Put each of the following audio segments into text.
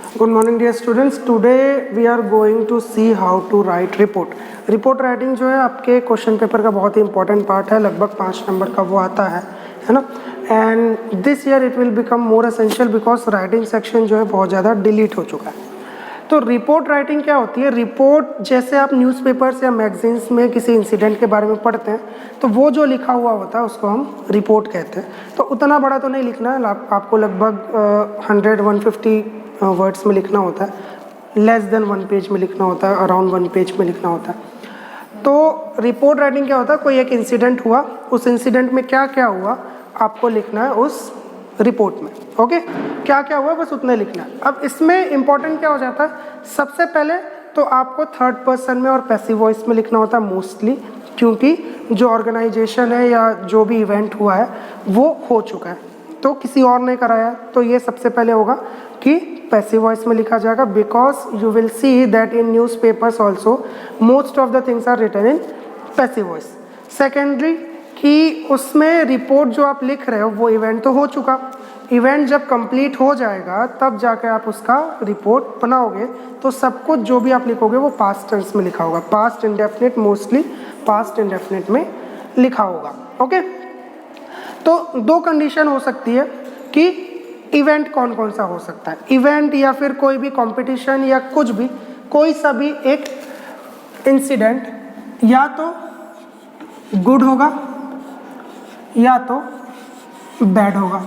Good morning dear students. Today we are going to see how to write report. Report writing जो है आपके question paper का बहुत ही important part है, लगभग 5 नंबर का वो आता है ना. And this year it will become more essential because writing section जो है बहुत ज़्यादा डिलीट हो चुका है. तो रिपोर्ट राइटिंग क्या होती है? रिपोर्ट जैसे आप न्यूज़पेपर्स या मैगजीन्स में किसी इंसिडेंट के बारे में पढ़ते हैं तो वो जो लिखा हुआ होता है उसको हम रिपोर्ट कहते हैं. तो उतना बड़ा तो नहीं लिखना है, आपको लगभग 100-150 वर्ड्स में लिखना होता है, लेस देन 1 पेज में लिखना होता है, अराउंड 1 पेज में लिखना होता है. तो रिपोर्ट राइटिंग क्या होता है? कोई एक इंसिडेंट हुआ, उस इंसिडेंट में क्या क्या हुआ आपको लिखना है उस रिपोर्ट में. ओके, क्या क्या हुआ बस उतना लिखना है. अब इसमें इंपॉर्टेंट क्या हो जाता है? सबसे पहले तो आपको थर्ड पर्सन में और पैसिव वॉइस में लिखना होता है मोस्टली, क्योंकि जो ऑर्गेनाइजेशन है या जो भी इवेंट हुआ है वो हो चुका है, तो किसी और ने कराया, तो ये सबसे पहले होगा कि पैसिव वॉइस में लिखा जाएगा. Because you will see that in newspapers also most of the things are written in passive voice. Secondary कि उसमें रिपोर्ट जो आप लिख रहे हो वो इवेंट तो हो चुका, इवेंट जब कंप्लीट हो जाएगा तब जाके आप उसका रिपोर्ट बनाओगे, तो सब कुछ जो भी आप लिखोगे वो पास्ट टेंस में लिखा होगा, past indefinite, mostly past indefinite में लिखा होगा. ओके, तो दो कंडीशन हो सकती है कि इवेंट कौन कौन सा हो सकता है. इवेंट या फिर कोई भी कंपटीशन या कुछ भी, कोई सा भी एक इंसिडेंट या तो गुड होगा या तो बैड होगा,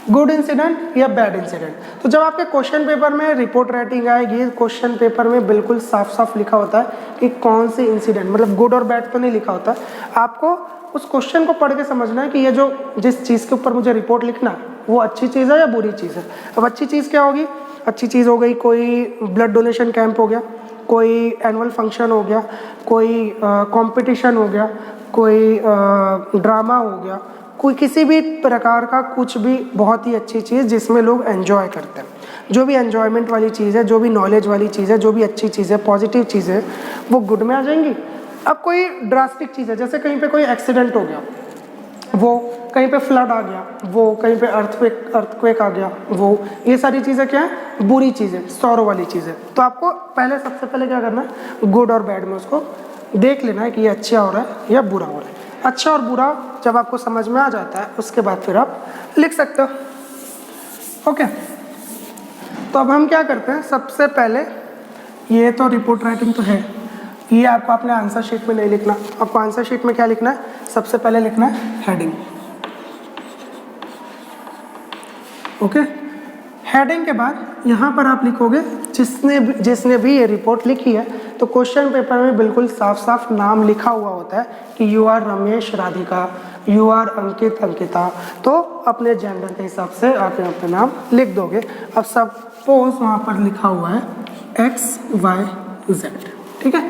गुड इंसिडेंट या बैड इंसिडेंट. तो जब आपके क्वेश्चन पेपर में रिपोर्ट राइटिंग आएगी, क्वेश्चन पेपर में बिल्कुल साफ साफ लिखा होता है कि कौन से इंसिडेंट, मतलब गुड और बैड तो नहीं लिखा होता. आपको उस क्वेश्चन को पढ़ के समझना है कि ये जो जिस चीज़ के ऊपर मुझे रिपोर्ट लिखना है वो अच्छी चीज़ है या बुरी चीज़ है. अब अच्छी चीज़ क्या होगी? अच्छी चीज़ हो गई कोई ब्लड डोनेशन कैंप हो गया, कोई एनुअल फंक्शन हो गया, कोई कंपटीशन हो गया, कोई ड्रामा हो गया, कोई किसी भी प्रकार का कुछ भी बहुत ही अच्छी चीज़ जिसमें लोग एंजॉय करते हैं. जो भी एंजॉयमेंट वाली चीज़ है, जो भी नॉलेज वाली चीज़ है, जो भी अच्छी चीज़ है, पॉजिटिव चीज़ है, वो गुड में आ जाएंगी. अब कोई ड्रास्टिक चीज़ है, जैसे कहीं पे कोई एक्सीडेंट हो गया, वो कहीं पे फ्लड आ गया, वो कहीं पे अर्थक्वेक आ गया, वो ये सारी चीज़ें क्या है? बुरी चीज़ें, सौरों वाली चीज़ें. तो आपको पहले सबसे पहले क्या करना है? गुड और बैड में उसको देख लेना है कि ये अच्छा हो रहा है या बुरा हो रहा है. अच्छा और बुरा जब आपको समझ में आ जाता है उसके बाद फिर आप लिख सकते हो. ओके, तो अब हम क्या करते हैं, सबसे पहले ये तो रिपोर्ट राइटिंग तो है, ये आपको अपने आंसर शीट में नहीं लिखना. आपको आंसर शीट में क्या लिखना है? सबसे पहले लिखना है हेडिंग. ओके, हेडिंग के बाद यहाँ पर आप लिखोगे जिसने भी ये रिपोर्ट लिखी है, तो क्वेश्चन पेपर में बिल्कुल साफ साफ नाम लिखा हुआ होता है कि you are Ramesh Radhika, you are Ankit Ankita. तो अपने जेंडर के हिसाब से आप यहाँ पे नाम लिख दोगे. अब सपोज वहाँ पर लिखा हुआ है XYZ, ठीक है,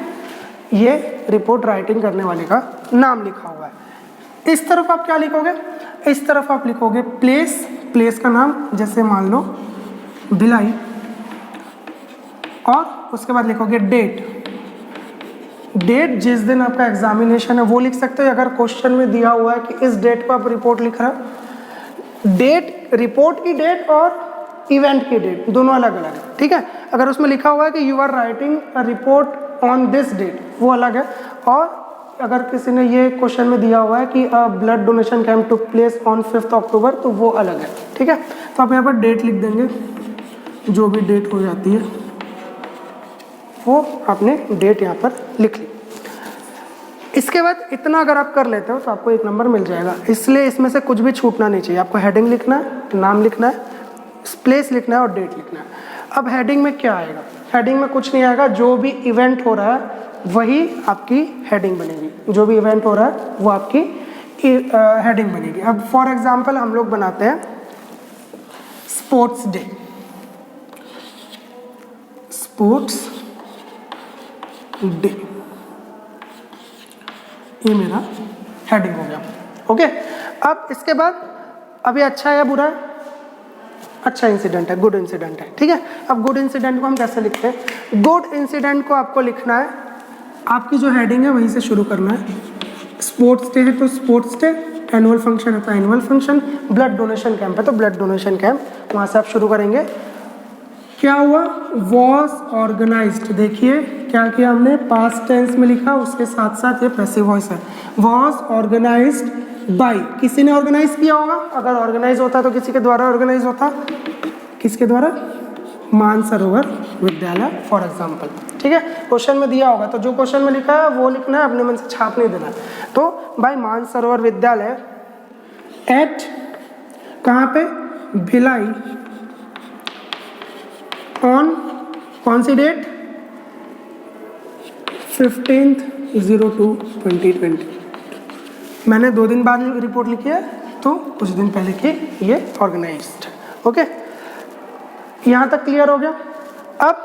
ये रिपोर्ट राइटिंग करने वाले का नाम लिखा हुआ है. इस तरफ आप क्या लिखोगे? इस तरफ आप लिखोगे प्लेस, प्लेस का नाम जैसे मान लो भिलाई, और उसके बाद लिखोगे डेट. डेट जिस दिन आपका एग्जामिनेशन है वो लिख सकते हो. अगर क्वेश्चन में दिया हुआ है कि इस डेट को आप रिपोर्ट लिख रहे हो, डेट रिपोर्ट की डेट और इवेंट की डेट दोनों अलग अलग है, ठीक है. अगर उसमें लिखा हुआ है कि you are writing a report on this date, वो अलग है. और अगर किसी ने ये क्वेश्चन में दिया हुआ है कि blood donation camp took place on 5 अक्टूबर, तो वो अलग है, ठीक है. तो आप यहाँ पर डेट लिख देंगे, जो भी डेट हो जाती है वो आपने डेट यहाँ पर लिख ली. इसके बाद इतना अगर आप कर लेते हो तो आपको 1 नंबर मिल जाएगा. इसलिए इसमें से कुछ भी छूटना नहीं चाहिए. आपको हेडिंग लिखना है, नाम लिखना है, प्लेस लिखना है और डेट लिखना है. अब हेडिंग में क्या आएगा? हेडिंग में कुछ नहीं आएगा, जो भी इवेंट हो रहा है वही आपकी हेडिंग बनेगी. जो भी इवेंट हो रहा है वो आपकी हेडिंग बनेगी. अब फॉर एग्जांपल हम लोग बनाते हैं स्पोर्ट्स डे, स्पोर्ट्स डे, ये मेरा हेडिंग हो गया. ओके, अब इसके बाद अभी अच्छा है या बुरा है? अच्छा इंसिडेंट है, गुड इंसिडेंट है, ठीक है. अब गुड इंसिडेंट को हम कैसे लिखते हैं? गुड इंसिडेंट को आपको लिखना है, आपकी जो हेडिंग है वहीं से शुरू करना है. स्पोर्ट्स डे है तो स्पोर्ट्स डे, एनुअल फंक्शन है तो annual function, blood donation camp है तो ब्लड डोनेशन कैंप, वहाँ से आप शुरू करेंगे. क्या हुआ, वॉज ऑर्गेनाइज्ड, देखिए क्या किया हमने, पास्ट टेंस में लिखा, उसके साथ साथ ये पैसिव वॉइस है, वॉज ऑर्गेनाइज्ड बाय, किसी ने ऑर्गेनाइज किया होगा, अगर ऑर्गेनाइज होता तो किसी के द्वारा ऑर्गेनाइज होता, किसके द्वारा, मानसरोवर विद्यालय फॉर एग्जाम्पल, ठीक है। क्वेश्चन में दिया होगा तो जो क्वेश्चन में लिखा है वो लिखना है, अपने मन से छाप नहीं देना। तो बाय मानसरोवर विद्यालय एट, कहाँ पे, भिलाई, ऑन कौन सी डेट, 15/02/2020। मैंने 2 दिन बाद रिपोर्ट लिखी है तो कुछ दिन पहले की ये ऑर्गेनाइज्ड। ओके, यहाँ तक क्लियर हो गया। अब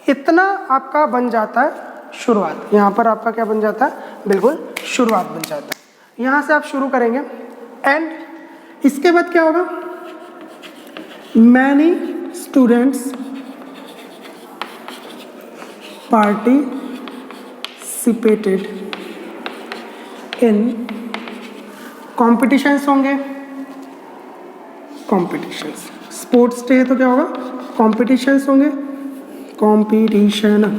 इतना आपका बन जाता है शुरुआत, यहाँ पर आपका क्या बन जाता है, बिल्कुल शुरुआत बन जाता है। यहाँ से आप शुरू करेंगे एंड इसके बाद क्या होगा, many students participated in competitions होंगे, कॉम्पिटिशन्स, स्पोर्ट्स डे है तो क्या होगा, कॉम्पिटिशन्स होंगे, कॉम्पिटिशन,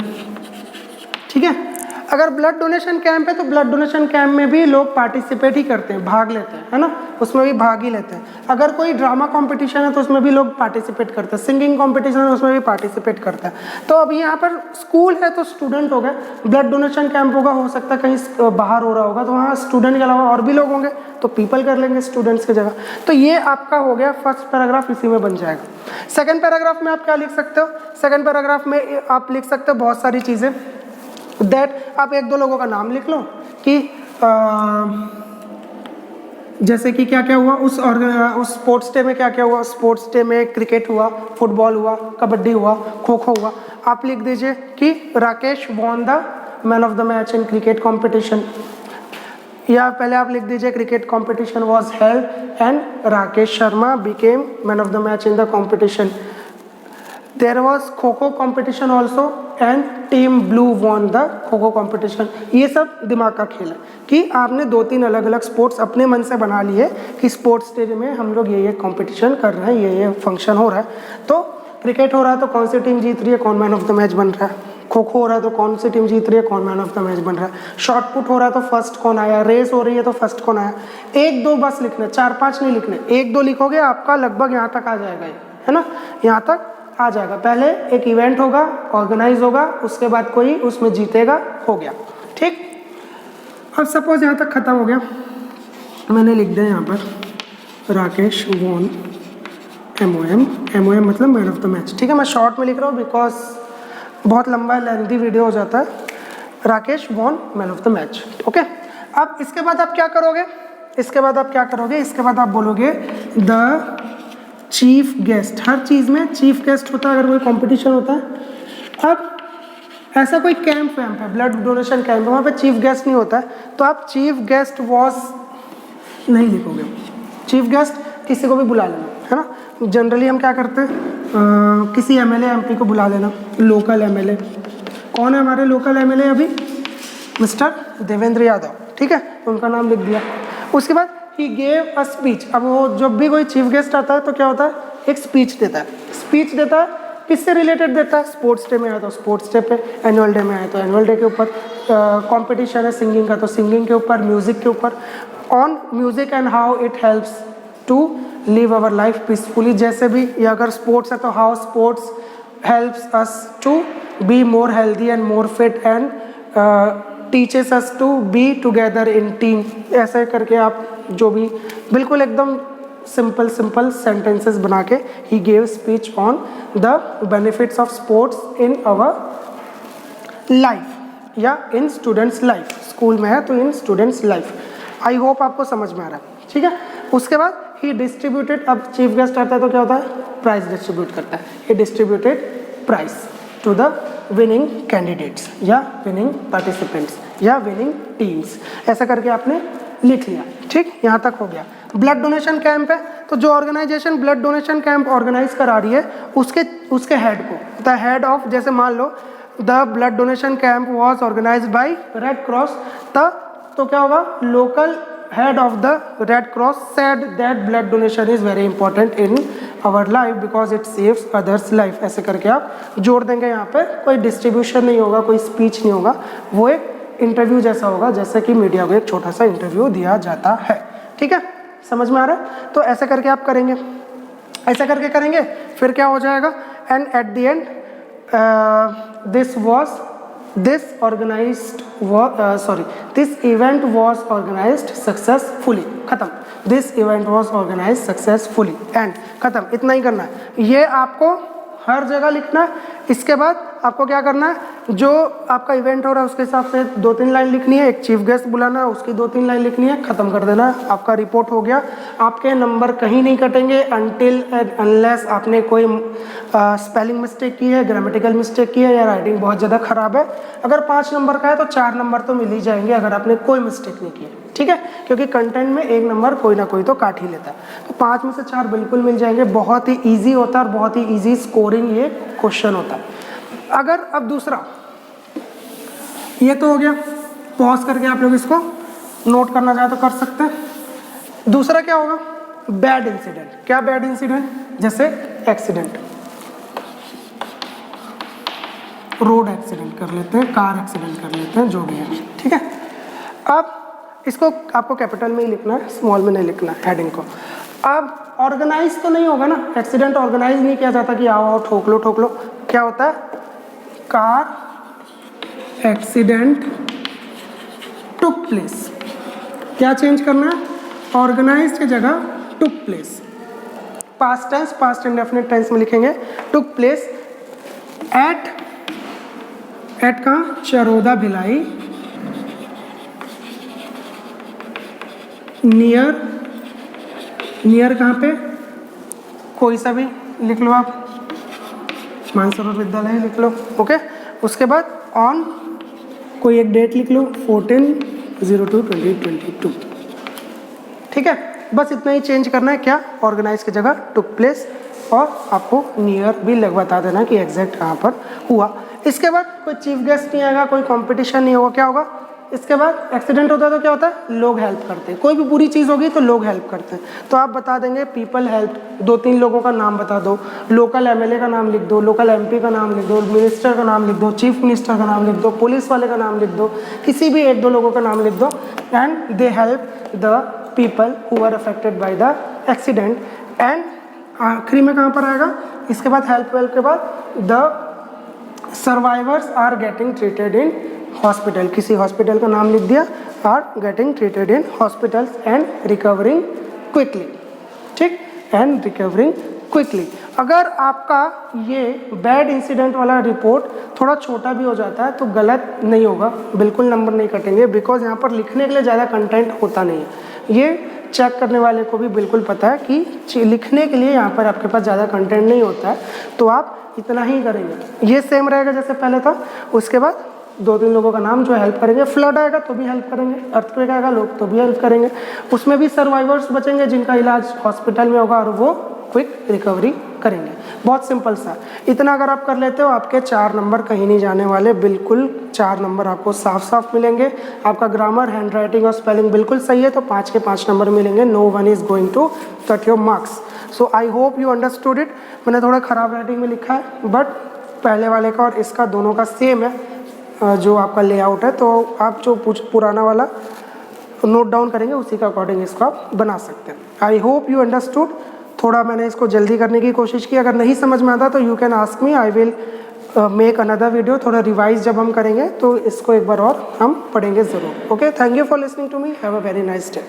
ठीक है। अगर ब्लड डोनेशन कैंप है तो ब्लड डोनेशन कैंप में भी लोग पार्टिसिपेट ही करते हैं, भाग लेते हैं, है ना, उसमें भी भाग ही लेते हैं। अगर कोई ड्रामा कंपटीशन है तो उसमें भी लोग पार्टिसिपेट करते हैं, सिंगिंग कंपटीशन है उसमें भी पार्टिसिपेट करते हैं। तो अभी यहाँ पर स्कूल है तो स्टूडेंट हो गए, ब्लड डोनेशन कैंप होगा, हो सकता है कहीं बाहर हो रहा होगा तो वहाँ स्टूडेंट के अलावा और भी लोग होंगे तो पीपल कर लेंगे स्टूडेंट्स की जगह। तो ये आपका हो गया फर्स्ट पैराग्राफ, इसी में बन जाएगा। सेकेंड पैराग्राफ में आप क्या लिख सकते हो, सेकेंड पैराग्राफ में आप लिख सकते हो बहुत सारी चीज़ें, दैट आप 1-2 लोगों का नाम लिख लो कि जैसे कि क्या क्या हुआ उस स्पोर्ट्स डे में, क्या क्या हुआ स्पोर्ट्स डे में, क्रिकेट हुआ, फुटबॉल हुआ, कबड्डी हुआ, खो खो हुआ। आप लिख दीजिए कि Rakesh won the man of the match in cricket competition, या पहले आप लिख दीजिए cricket competition was held and Rakesh Sharma became man of the match in the competition. There was kho-kho competition also and team blue won the kho-kho competition। ये सब दिमाग का खेल है कि आपने 2-3 अलग अलग स्पोर्ट्स अपने मन से बना लिए कि स्पोर्ट्स डे में हम लोग ये कंपटीशन कर रहे हैं, ये फंक्शन हो रहा है। तो क्रिकेट हो रहा है तो कौन सी टीम जीत रही है, कौन मैन ऑफ द मैच बन रहा है, खो-खो हो रहा है तो कौन सी टीम जीत रही है, कौन मैन ऑफ द मैच बन रहा है, शॉर्ट पुट हो रहा है तो फर्स्ट कौन आया, रेस हो रही है तो फर्स्ट कौन आया। 1-2 बस लिखने, 4-5 नहीं लिखने, 1-2 लिखोगे आपका लगभग यहाँ तक आ जाएगा, है ना, यहाँ तक आ जाएगा। पहले एक इवेंट होगा, ऑर्गेनाइज होगा, उसके बाद कोई उसमें जीतेगा, हो गया, ठीक। अब सपोज यहाँ तक खत्म हो गया, मैंने लिख दिया यहाँ पर राकेश वॉन MOM, MOM मतलब मैन ऑफ द मैच, ठीक है। मैं शॉर्ट में लिख रहा हूँ बिकॉज बहुत लंबा लेंथी वीडियो हो जाता है। Rakesh won man of the match, okay. अब इसके बाद आप क्या करोगे, इसके बाद आप क्या करोगे, इसके बाद आप बोलोगे द चीफ गेस्ट। हर चीज़ में चीफ गेस्ट होता है अगर कोई कंपटीशन होता है। अब ऐसा कोई कैंप वैम्प है, ब्लड डोनेशन कैंप है, वहाँ पे चीफ गेस्ट नहीं होता है तो आप चीफ गेस्ट वॉज नहीं लिखोगे, चीफ गेस्ट किसी को भी बुला लेना, है ना। जनरली हम क्या करते हैं, किसी MLA MP को बुला लेना, लोकल MLA। कौन है हमारे लोकल MLA अभी, मिस्टर देवेंद्र यादव, ठीक है, उनका नाम लिख दिया। उसके बाद ही गेव अ स्पीच। अब वो जब भी कोई चीफ गेस्ट आता है तो क्या होता है, एक स्पीच देता है। स्पीच देता है, किससे रिलेटेड देता है, स्पोर्ट्स डे में आया तो स्पोर्ट्स डे पे, एनुअल डे में आया तो एनुअल डे के ऊपर, कंपटीशन है सिंगिंग का तो सिंगिंग के ऊपर, म्यूजिक के ऊपर, on music and how it helps to live our life peacefully. जैसे भी, या अगर स्पोर्ट्स है तो how sports helps us to be more healthy and more fit and teaches us to be together in team. ऐसे करके आप जो भी बिल्कुल एकदम सिंपल सेंटेंसेस बना के he gave speech on the benefits of sports in our life या इन स्टूडेंट्स लाइफ। स्कूल में है तो इन स्टूडेंट्स लाइफ। आई होप आपको समझ में आ रहा है, ठीक है। उसके बाद ही डिस्ट्रीब्यूटेड, अब चीफ गेस्ट आता है तो क्या होता है, प्राइज डिस्ट्रीब्यूट करता है। He distributed prize to the winning candidates या विनिंग पार्टिसिपेंट्स या विनिंग टीम्स। ऐसा करके आपने लिख लिया, ठीक, यहाँ तक हो गया। ब्लड डोनेशन कैंप है तो जो organisation blood donation camp organise करा रही है उसके हेड को, द हेड ऑफ, जैसे मान लो the blood donation camp was organised by Red Cross, तो क्या होगा, local head of the Red Cross said that blood donation is very important in our life because it saves others life। ऐसे करके आप जोड़ देंगे। यहाँ पे कोई डिस्ट्रीब्यूशन नहीं होगा, कोई स्पीच नहीं होगा, वो एक इंटरव्यू जैसा होगा, जैसे कि मीडिया को एक छोटा सा इंटरव्यू दिया जाता है। ठीक है, समझ में आ रहा है? तो ऐसे करके आप करेंगे, ऐसा करके करेंगे, फिर क्या हो जाएगा, and at the end this event was organized successfully। खत्म, this event was organized successfully and खत्म। इतना ही करना है, ये आपको हर जगह लिखना है। इसके बाद आपको क्या करना है, जो आपका इवेंट हो रहा है उसके हिसाब से 2-3 लाइन लिखनी है, एक चीफ गेस्ट बुलाना है, उसकी 2-3 लाइन लिखनी है, ख़त्म कर देना है, आपका रिपोर्ट हो गया। आपके नंबर कहीं नहीं कटेंगे अनटिल अनलेस आपने कोई स्पेलिंग मिस्टेक की है, ग्रामेटिकल मिस्टेक की है, या राइटिंग बहुत ज़्यादा ख़राब है। अगर 5 नंबर का है तो 4 नंबर तो मिल ही जाएंगे अगर आपने कोई मिस्टेक नहीं की है। ठीक है, क्योंकि कंटेंट में 1 नंबर कोई ना कोई तो काट ही लेता है। तो 5 में से 4 बिल्कुल मिल जाएंगे। बहुत ही ईजी होता है और बहुत ही ईजी स्कोरिंग ये क्वेश्चन होता है। अगर अब दूसरा, ये तो हो गया, पॉज करके आप लोग इसको नोट करना चाहे तो कर सकते हैं। दूसरा क्या होगा, बैड इंसिडेंट। क्या बैड इंसिडेंट, जैसे एक्सीडेंट, रोड एक्सीडेंट कर लेते हैं, कार एक्सीडेंट कर लेते हैं, जो भी है। ठीक है, अब इसको आपको कैपिटल में ही लिखना है, स्मॉल में नहीं लिखना है हेडिंग को। अब ऑर्गेनाइज तो नहीं होगा ना, एक्सीडेंट ऑर्गेनाइज नहीं किया जाता कि आओ आओ ठोक लो ठोक लो। क्या होता है, कार एक्सीडेंट टुक प्लेस। क्या चेंज करना है, ऑर्गेनाइज की जगह took place. Past tense, past indefinite tense में लिखेंगे टुक प्लेस एट कहाँ, चरोदा भिलाई, नियर कहाँ पे, कोई सा भी लिख लो आप, मानसरोवर विद्यालय लिख लो। ओके, उसके बाद ऑन कोई एक डेट लिख लो, 14/02/2022। ठीक है, बस इतना ही चेंज करना है। क्या, ऑर्गेनाइज की जगह टुक प्लेस, और आपको नियर भी लग बता देना कि एग्जैक्ट कहाँ पर हुआ। इसके बाद कोई चीफ गेस्ट नहीं आएगा, कोई कंपटीशन नहीं होगा। क्या होगा, इसके बाद एक्सीडेंट होता है तो क्या होता है, लोग हेल्प करते हैं। कोई भी बुरी चीज़ होगी तो लोग हेल्प करते हैं। तो आप बता देंगे पीपल हेल्प, 2-3 लोगों का नाम बता दो, लोकल एमएलए का नाम लिख दो, लोकल एमपी का नाम लिख दो, मिनिस्टर का नाम लिख दो, चीफ मिनिस्टर का नाम लिख दो, पुलिस वाले का नाम लिख दो, किसी भी 1-2 लोगों का नाम लिख दो, and they help the people who are affected by the accident. And आखिरी में कहाँ पर आएगा, इसके बाद हेल्प वेल्प के बाद the survivors are getting treated in hospital, किसी हॉस्पिटल का नाम लिख दिया, are getting treated in hospitals and recovering quickly. ठीक, एंड रिकवरिंग क्विकली। अगर आपका ये बैड इंसिडेंट वाला रिपोर्ट थोड़ा छोटा भी हो जाता है तो गलत नहीं होगा, बिल्कुल नंबर नहीं कटेंगे, बिकॉज यहाँ पर लिखने के लिए ज़्यादा कंटेंट होता नहीं है। ये चेक करने वाले को भी बिल्कुल पता है कि लिखने के लिए यहाँ पर आपके पास ज़्यादा कंटेंट नहीं होता है, तो आप इतना ही करेंगे। ये सेम रहेगा जैसे पहले था। उसके बाद 2-3 लोगों का नाम जो हेल्प करेंगे, फ्लड आएगा तो भी हेल्प करेंगे, अर्थक्वेक आएगा लोग तो भी हेल्प करेंगे, उसमें भी सर्वाइवर्स बचेंगे जिनका इलाज हॉस्पिटल में होगा और वो क्विक रिकवरी करेंगे। बहुत सिंपल सा, इतना अगर आप कर लेते हो आपके 4 नंबर कहीं नहीं जाने वाले, बिल्कुल 4 नंबर आपको साफ साफ मिलेंगे। आपका ग्रामर, हैंड राइटिंग और स्पेलिंग बिल्कुल सही है तो 5 के 5 नंबर मिलेंगे। No one is going to cut your marks. So I hope you understood it. मैंने थोड़ा ख़राब राइटिंग में लिखा है, बट पहले वाले का और इसका दोनों का सेम है जो आपका लेआउट है, तो आप जो पुराना वाला नोट डाउन करेंगे उसी के अकॉर्डिंग इसको आप बना सकते हैं। आई होप यू अंडरस्टूड। थोड़ा मैंने इसको जल्दी करने की कोशिश की, अगर नहीं समझ में आता तो you can ask me, I will make another video. थोड़ा रिवाइज जब हम करेंगे तो इसको एक बार और हम पढ़ेंगे ज़रूर। Okay, thank you for listening to me, have a very nice day.